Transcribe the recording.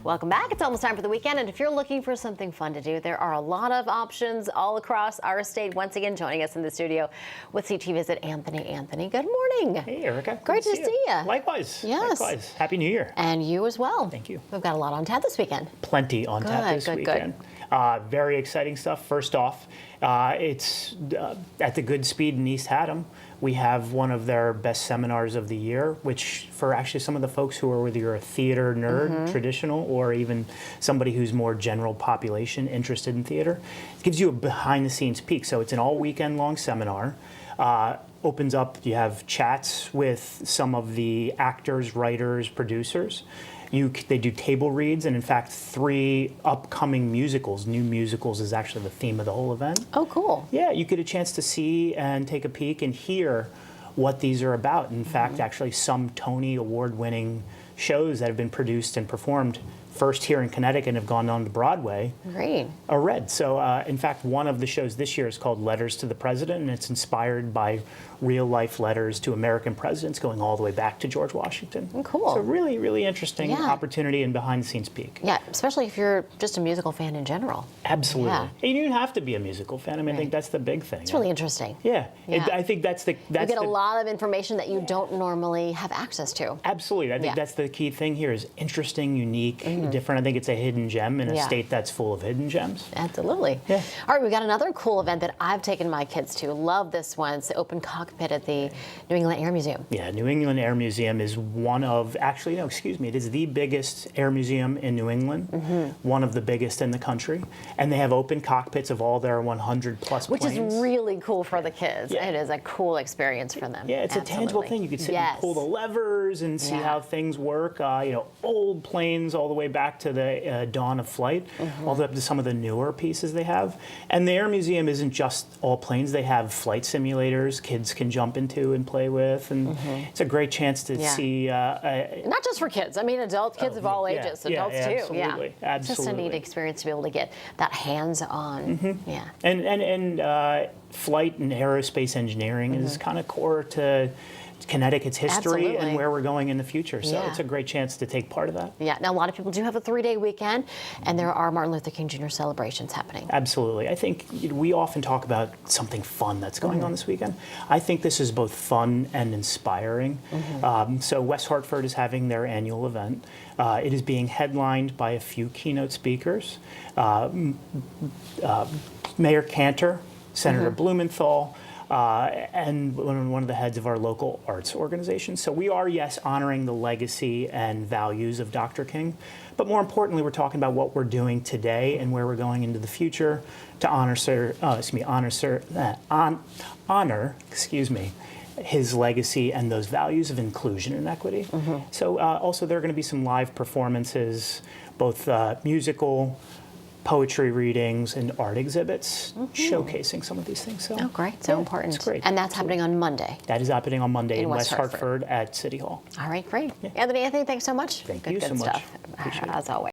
Welcome back. It's almost time for the weekend, and if you're looking for something fun to do, there are a lot of options all across our state. Once again, joining us in the studio with CT Visit, Anthony. Anthony, good morning. Hey, Erica. Great to see you. Likewise. Yes. Likewise. Happy New Year. And you as well. Thank you. We've got a lot on tap this weekend. Plenty on tap this weekend. Very exciting stuff. First off, it's at the Good Speed in East Haddam. We have one of their best seminars of the year, which for actually some of the folks who are, whether you're a theater nerd, traditional, or even somebody who's more general population interested in theater, it gives you a behind the scenes peek. So it's an all weekend long seminar. Opens up, you have chats with some of the actors, writers, producers. They do table reads, and in fact, 3 upcoming musicals. New musicals is actually the theme of the whole event. Oh, cool. Yeah, you get a chance to see and take a peek and hear what these are about. In fact, actually some Tony Award-winning shows that have been produced and performed first here in Connecticut and have gone on to Broadway are read. So in fact, one of the shows this year is called Letters to the President, and it's inspired by real life letters to American presidents going all the way back to George Washington. Cool. So really, really interesting opportunity and behind the scenes peek. Yeah, especially if you're just a musical fan in general. Absolutely. Yeah. And you don't have to be a musical fan. I mean, I think that's the big thing. It's really interesting. Yeah. I think that's the... you get a lot of information that you don't normally have access to. Absolutely. I think that's the key thing here is interesting, unique, different. I think it's a hidden gem in a state that's full of hidden gems. Absolutely. Yeah. All right, we've got another cool event that I've taken my kids to. Love this one. It's the open cockpit at the New England Air Museum. Yeah, New England Air Museum is one of, actually, no, excuse me, it is the biggest air museum in New England, one of the biggest in the country. And they have open cockpits of all their 100 plus planes. Which is really cool for the kids. It is a cool experience for them. Yeah, it's a tangible thing. You can sit and pull the levers and see how things work. You know, old planes all the way back to the dawn of flight, all the way up to some of the newer pieces they have. And the Air Museum isn't just all planes. They have flight simulators kids can jump into and play with, and it's a great chance to see. Not just for kids. I mean, kids of all ages, adults too. Absolutely. Absolutely. It's just a neat experience to be able to get that hands-on. Yeah. And flight and aerospace engineering is kind of core to Connecticut's history and where we're going in the future. So it's a great chance to take part of that. Yeah. Now, a lot of people do have a 3-day weekend, and there are Martin Luther King Jr. celebrations happening. Absolutely. I think we often talk about something fun that's going on this weekend. I think this is both fun and inspiring. So West Hartford is having their annual event. It is being headlined by a few keynote speakers. Mayor Cantor, Senator Blumenthal, and one of the heads of our local arts organization. So we are, yes, honoring the legacy and values of Dr. King, but more importantly, we're talking about what we're doing today and where we're going into the future to honor his legacy and those values of inclusion and equity. So also there are going to be some live performances, both musical, poetry readings, and art exhibits showcasing some of these things. So, great. So important. It's great. And that's happening on Monday. That is happening on Monday in West Hartford at City Hall. All right, great. Anthony, thanks so much. Thank you so much. Good stuff, as always.